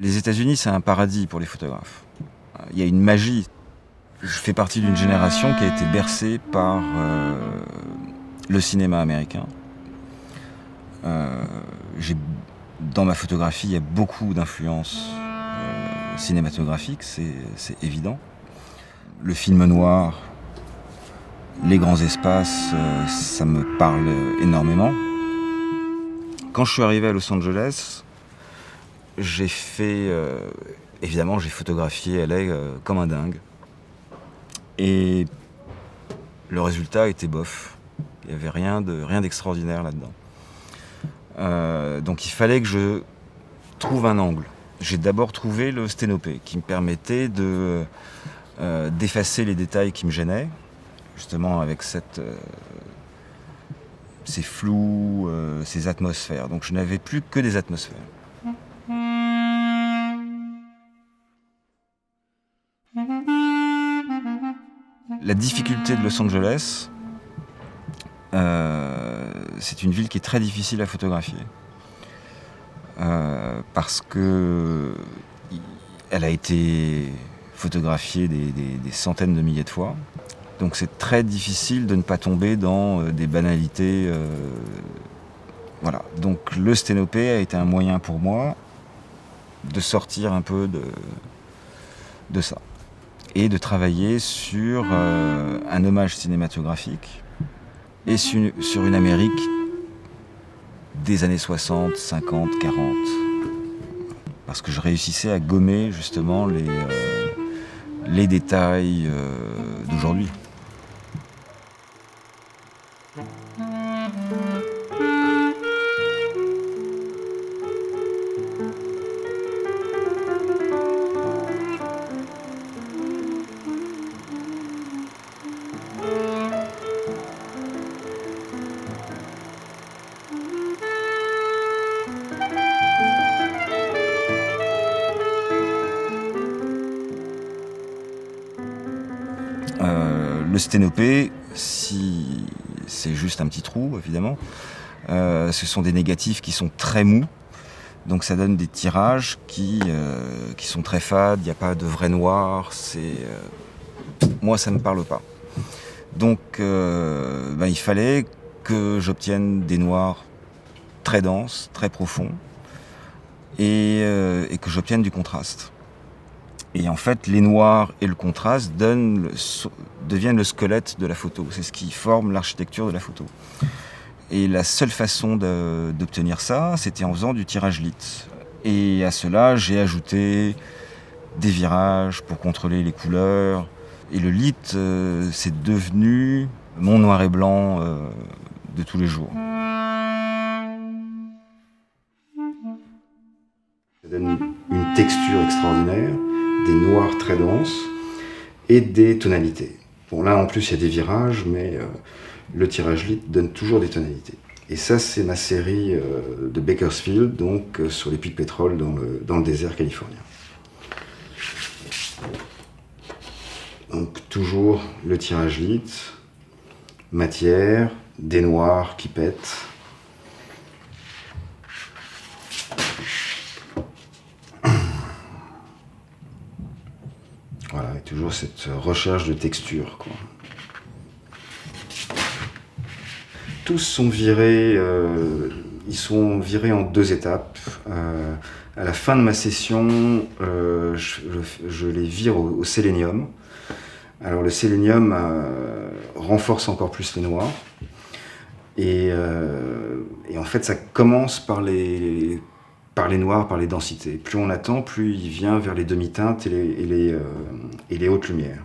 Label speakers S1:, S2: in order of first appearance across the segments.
S1: Les États-Unis, c'est un paradis pour les photographes. Il y a une magie. Je fais partie d'une génération qui a été bercée par le cinéma américain. J'ai, dans ma photographie, il y a beaucoup d'influences cinématographiques, c'est évident. Le film noir, les grands espaces, ça me parle énormément. Quand je suis arrivé à Los Angeles, j'ai fait... évidemment, j'ai photographié LA comme un dingue. Et le résultat était bof. Il n'y avait rien d'extraordinaire là-dedans. Donc il fallait que je trouve un angle. J'ai d'abord trouvé le sténopé qui me permettait d'effacer les détails qui me gênaient, justement avec ces flous, ces atmosphères. Donc je n'avais plus que des atmosphères. La difficulté de Los Angeles, c'est une ville qui est très difficile à photographier. Parce que elle a été photographiée des centaines de milliers de fois. Donc c'est très difficile de ne pas tomber dans des banalités. Voilà. Donc le sténopé a été un moyen pour moi de sortir un peu de ça. Et de travailler sur un hommage cinématographique et sur une Amérique des années 60, 50, 40. Parce que je réussissais à gommer justement les détails d'aujourd'hui. Le sténopé, si c'est juste un petit trou, évidemment, ce sont des négatifs qui sont très mous. Donc ça donne des tirages qui sont très fades, il n'y a pas de vrai noir. Moi, ça ne me parle pas. Donc il fallait que j'obtienne des noirs très denses, très profonds, et que j'obtienne du contraste. Et en fait, les noirs et le contraste deviennent le squelette de la photo. C'est ce qui forme l'architecture de la photo. Et la seule façon d'obtenir ça, c'était en faisant du tirage lit. Et à cela, j'ai ajouté des virages pour contrôler les couleurs. Et le lit, c'est devenu mon noir et blanc de tous les jours.
S2: Ça donne une texture extraordinaire, des noirs très denses et des tonalités. Bon, là en plus il y a des virages, mais le tirage lit donne toujours des tonalités. Et ça, c'est ma série de Bakersfield, donc sur les puits de pétrole dans le désert californien. Donc toujours le tirage lit, matière, des noirs qui pètent. Voilà, et toujours cette recherche de texture, quoi. Tous sont virés, ils sont virés en 2 étapes. À la fin de ma session, je les vire au sélénium. Alors le sélénium renforce encore plus les noirs. Et en fait, ça commence par les noirs, par les densités. Plus on attend, plus il vient vers les demi-teintes et les hautes lumières.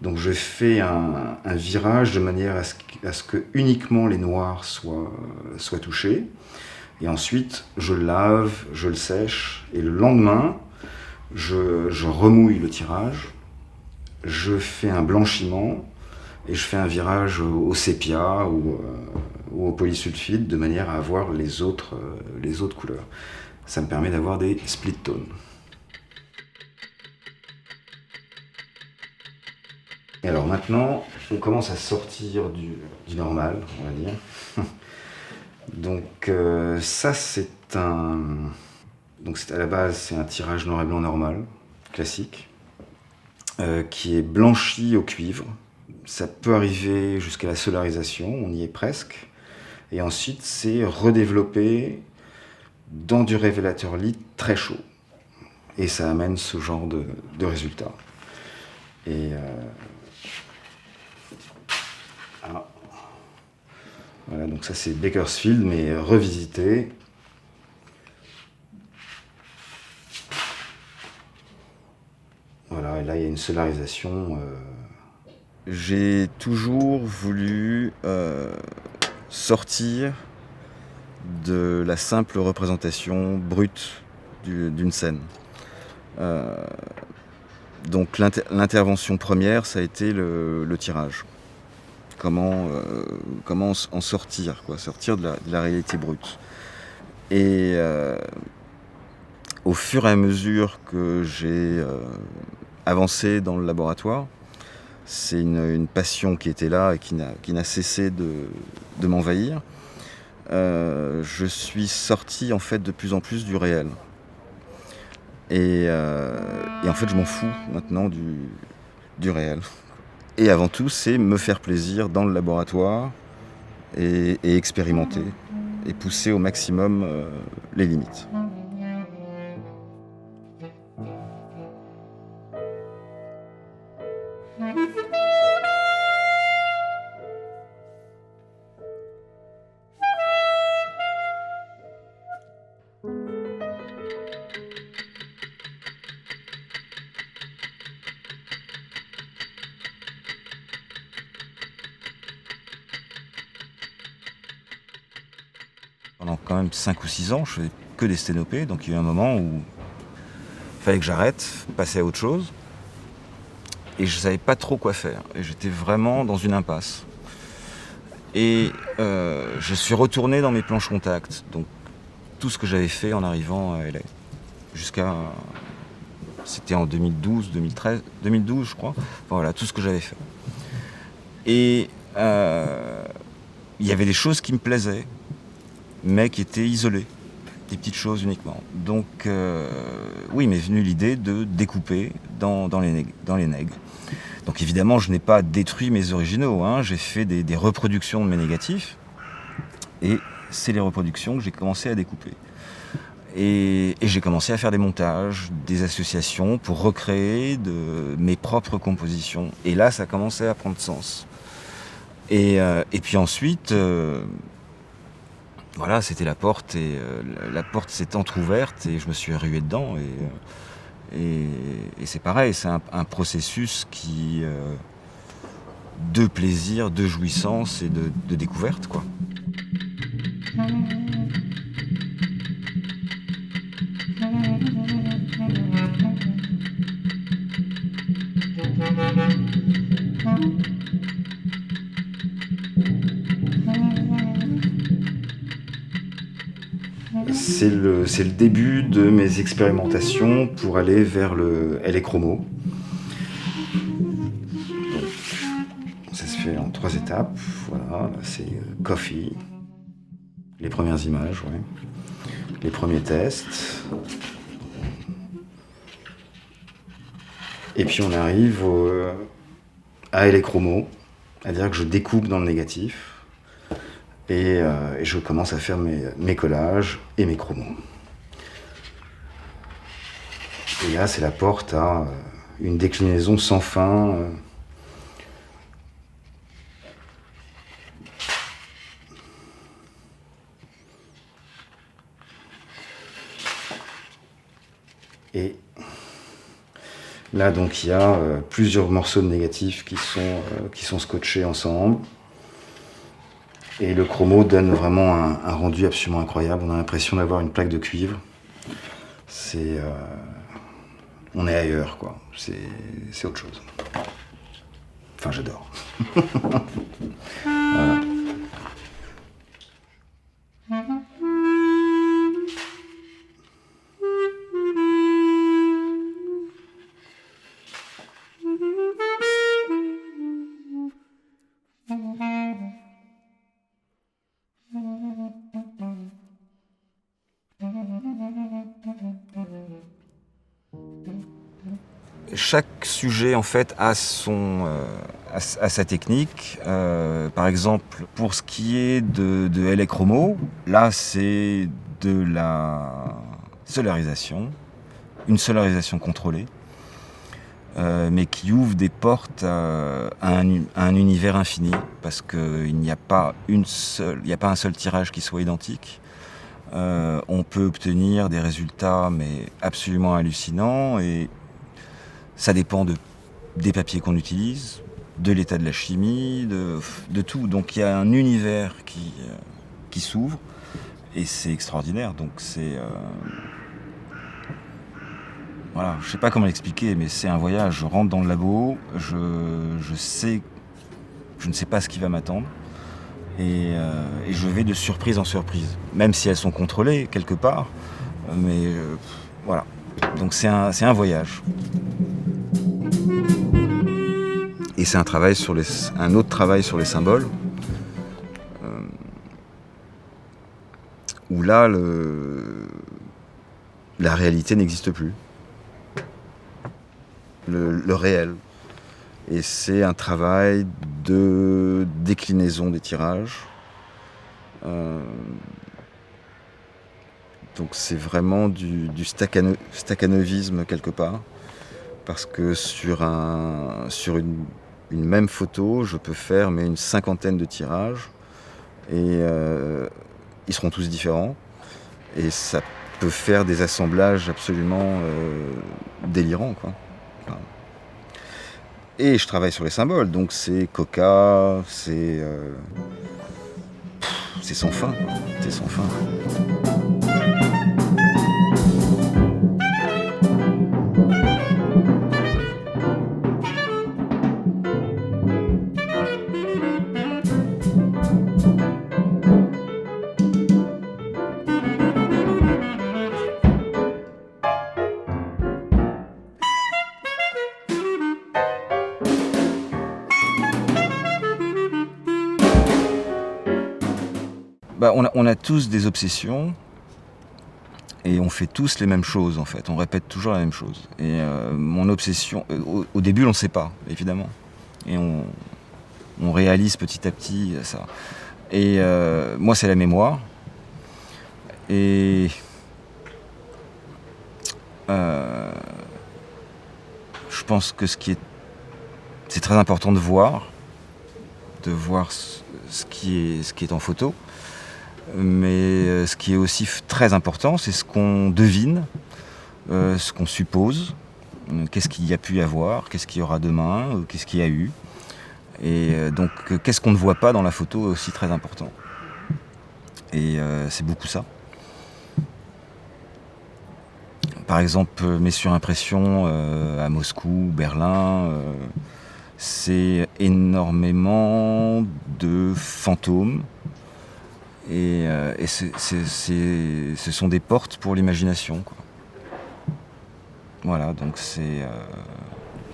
S2: Donc je fais un virage de manière à ce que uniquement les noirs soient touchés. Et ensuite, je le lave, je le sèche. Et le lendemain, je remouille le tirage. Je fais un blanchiment et je fais un virage au sépia ou au polysulfide de manière à avoir les autres couleurs. Ça me permet d'avoir des split tones. Et alors maintenant, on commence à sortir du normal, on va dire. Donc ça, c'est Donc à la base, c'est un tirage noir et blanc normal, classique, qui est blanchi au cuivre. Ça peut arriver jusqu'à la solarisation, on y est presque. Et ensuite, c'est redéveloppé dans du révélateur lit très chaud. Et ça amène ce genre de résultat. Et voilà, donc ça c'est Bakersfield, mais revisité. Voilà, et là il y a une solarisation.
S1: J'ai toujours voulu sortir de la simple représentation brute d'une scène. Donc l'intervention première, ça a été le tirage. Comment en sortir, quoi, sortir de la réalité brute. Et au fur et à mesure que j'ai avancé dans le laboratoire, c'est une passion qui était là et qui n'a cessé de m'envahir. Je suis sorti en fait de plus en plus du réel. Et en fait, je m'en fous maintenant du réel. Et avant tout, c'est me faire plaisir dans le laboratoire et expérimenter et pousser au maximum les limites. Pendant quand même 5 ou 6 ans, je faisais que des sténopées, donc il y a eu un moment où il fallait que j'arrête, passer à autre chose. Et je ne savais pas trop quoi faire. Et j'étais vraiment dans une impasse. Et je suis retourné dans mes planches contact. Donc tout ce que j'avais fait en arrivant à LA. Jusqu'à... C'était en 2012, 2013, 2012 je crois. Enfin, voilà, tout ce que j'avais fait. Et il y avait des choses qui me plaisaient, mais qui étaient isolées. Des petites choses uniquement. Donc oui, m'est venue l'idée de découper dans les nègres. Donc évidemment, je n'ai pas détruit mes originaux, hein. J'ai fait des reproductions de mes négatifs, et c'est les reproductions que j'ai commencé à découper. Et j'ai commencé à faire des montages, des associations pour recréer mes propres compositions. Et là, ça commençait à prendre sens. Et puis ensuite, voilà, c'était la porte, et la porte s'est entrouverte, et je me suis rué dedans. Et c'est pareil, c'est un processus de plaisir, de jouissance et de découverte, quoi.
S2: C'est le début de mes expérimentations pour aller vers le LA Chromo. Donc, ça se fait en 3 étapes. Voilà, là, c'est Coffee, les premières images, ouais. Les premiers tests. Et puis on arrive à LA Chromo, c'est-à-dire que je découpe dans le négatif. Et je commence à faire mes collages et mes chromos. Et là, c'est la porte à une déclinaison sans fin. Et là, donc, il y a plusieurs morceaux de négatifs qui sont scotchés ensemble. Et le chromo donne vraiment un rendu absolument incroyable. On a l'impression d'avoir une plaque de cuivre. On est ailleurs, quoi. C'est autre chose. Enfin, j'adore. Voilà.
S1: chaque sujet en fait a sa technique. Par exemple, pour ce qui est de LA Chromo, là c'est de la solarisation, une solarisation contrôlée, mais qui ouvre des portes à un univers infini, parce qu'il n'y a pas un seul tirage qui soit identique. On peut obtenir des résultats mais absolument hallucinants, et ça dépend des papiers qu'on utilise, de l'état de la chimie, de tout. Donc il y a un univers qui s'ouvre, et c'est extraordinaire. Donc c'est... Voilà, je sais pas comment l'expliquer, mais c'est un voyage. Je rentre dans le labo, je ne sais pas ce qui va m'attendre, et je vais de surprise en surprise, même si elles sont contrôlées quelque part, mais voilà. Donc c'est un voyage. Et c'est un autre travail sur les symboles, où là, la réalité n'existe plus. Le réel. Et c'est un travail de déclinaison des tirages. Donc c'est vraiment du staccanovisme quelque part, parce que sur une même photo, je peux faire une cinquantaine de tirages, et ils seront tous différents, et ça peut faire des assemblages absolument délirants, quoi. Enfin, et je travaille sur les symboles, donc c'est coca, c'est sans fin, quoi. C'est sans fin. On a tous des obsessions, et on fait tous les mêmes choses en fait. On répète toujours la même chose. Et mon obsession, au début on ne sait pas, évidemment. Et on réalise petit à petit ça. Et moi c'est la mémoire. Et je pense que c'est très important de voir ce qui est en photo. Mais ce qui est aussi très important, c'est ce qu'on devine, ce qu'on suppose, qu'est-ce qu'il y a pu y avoir, qu'est-ce qu'il y aura demain, qu'est-ce qu'il y a eu. Et donc, qu'est-ce qu'on ne voit pas dans la photo est aussi très important. Et c'est beaucoup ça. Par exemple, mes surimpressions à Moscou, Berlin, c'est énormément de fantômes. Et ce sont des portes pour l'imagination, quoi. Voilà, donc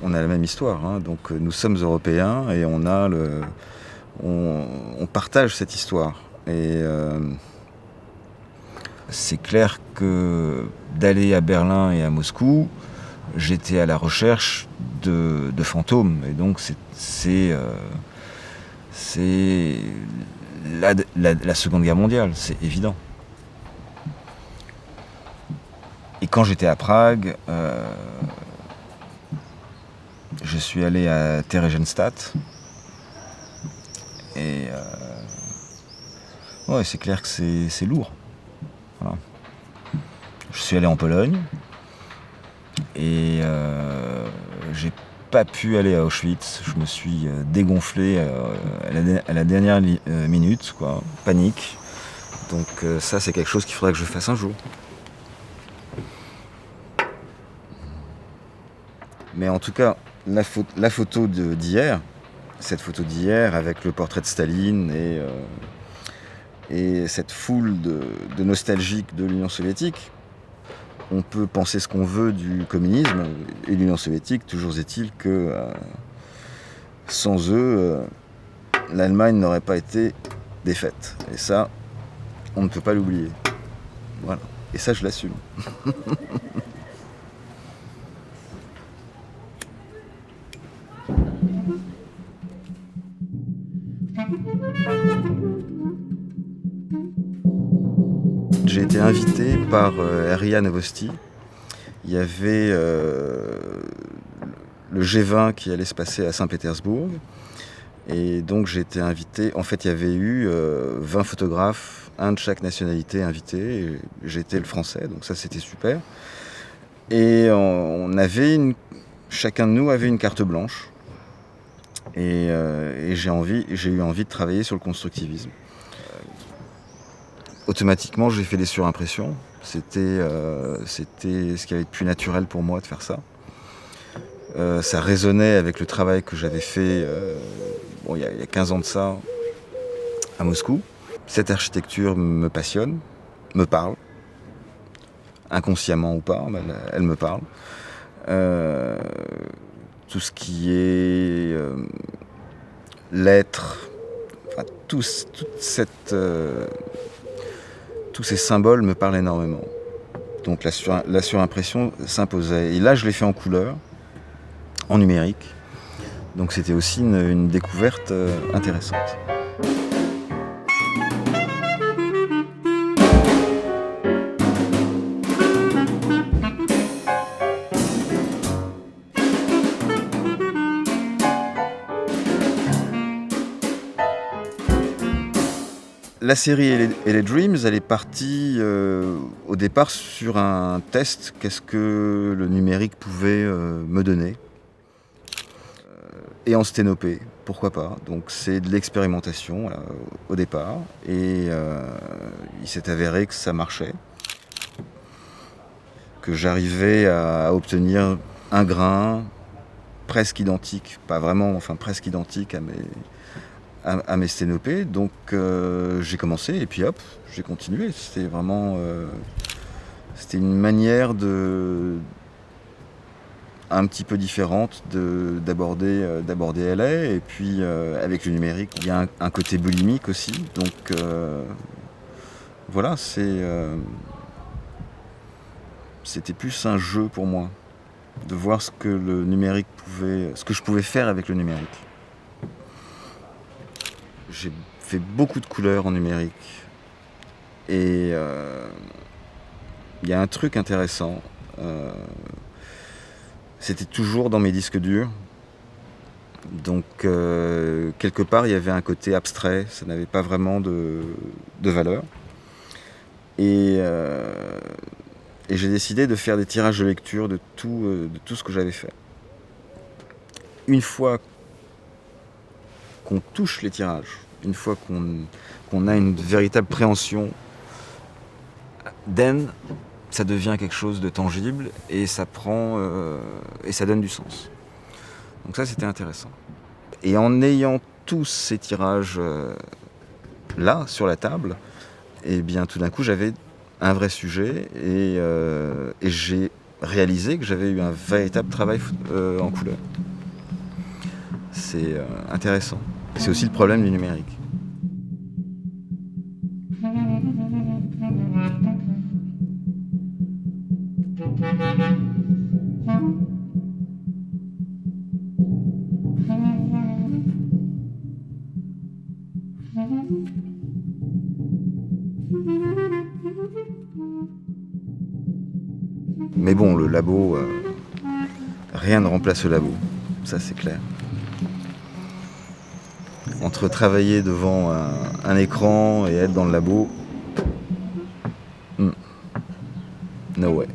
S1: on a la même histoire, hein. Donc nous sommes européens, et on partage cette histoire. Et c'est clair que d'aller à Berlin et à Moscou, j'étais à la recherche de fantômes. Et donc c'est la Seconde Guerre mondiale, c'est évident. Et quand j'étais à Prague, je suis allé à Theresienstadt. Et ouais, c'est clair que c'est lourd. Voilà. Je suis allé en Pologne, et j'ai pas pu aller à Auschwitz. Je me suis dégonflé à la dernière minute, quoi. Panique. Donc ça, c'est quelque chose qu'il faudrait que je fasse un jour. Mais en tout cas, la photo d'hier, cette photo d'hier avec le portrait de Staline et cette foule de nostalgiques de l'Union soviétique, on peut penser ce qu'on veut du communisme et de l'Union soviétique, toujours est-il que sans eux, l'Allemagne n'aurait pas été défaite. Et ça, on ne peut pas l'oublier. Voilà. Et ça, je l'assume. J'ai été invité par RIA Novosti. Il y avait le G20 qui allait se passer à Saint-Pétersbourg. Et donc j'ai été invité. En fait, il y avait eu 20 photographes, un de chaque nationalité invité. Et j'étais le français, donc ça c'était super. Et chacun de nous avait une carte blanche. Et j'ai eu envie de travailler sur le constructivisme. Automatiquement, j'ai fait des surimpressions. C'était ce qui avait de plus naturel pour moi de faire ça. Ça résonnait avec le travail que j'avais fait il y a 15 ans de ça à Moscou. Cette architecture me passionne, me parle, inconsciemment ou pas, mais elle me parle. Tout ce qui est lettres, enfin, tous ces symboles me parlent énormément. Donc la surimpression s'imposait. Et là, je l'ai fait en couleur, en numérique. Donc c'était aussi une découverte intéressante. La série et les Dreams, elle est partie au départ sur un test. Qu'est-ce que le numérique pouvait me donner et en sténopé, pourquoi pas. Donc c'est de l'expérimentation au départ. Et il s'est avéré que ça marchait. Que j'arrivais à obtenir un grain presque identique, pas vraiment, enfin presque identique à mes sténopés. Donc j'ai commencé et puis hop, j'ai continué. C'était vraiment c'était une manière un petit peu différente d'aborder LA. Et puis avec le numérique, il y a un côté boulimique aussi. Donc voilà, c'était plus un jeu pour moi de voir ce que je pouvais faire avec le numérique. J'ai fait beaucoup de couleurs en numérique et il y a un truc intéressant. C'était toujours dans mes disques durs. Donc quelque part il y avait un côté abstrait, ça n'avait pas vraiment de valeur. Et j'ai décidé de faire des tirages de lecture de tout ce que j'avais fait. Une fois qu'on touche les tirages, une fois qu'on a une véritable préhension, ça devient quelque chose de tangible et ça donne du sens. Donc ça, c'était intéressant. Et en ayant tous ces tirages là, sur la table, et bien tout d'un coup, j'avais un vrai sujet et j'ai réalisé que j'avais eu un véritable travail en couleur. C'est intéressant. C'est aussi le problème du numérique. Mais bon, le labo, rien ne remplace le labo, ça c'est clair. Entre travailler devant un écran et être dans le labo, no way.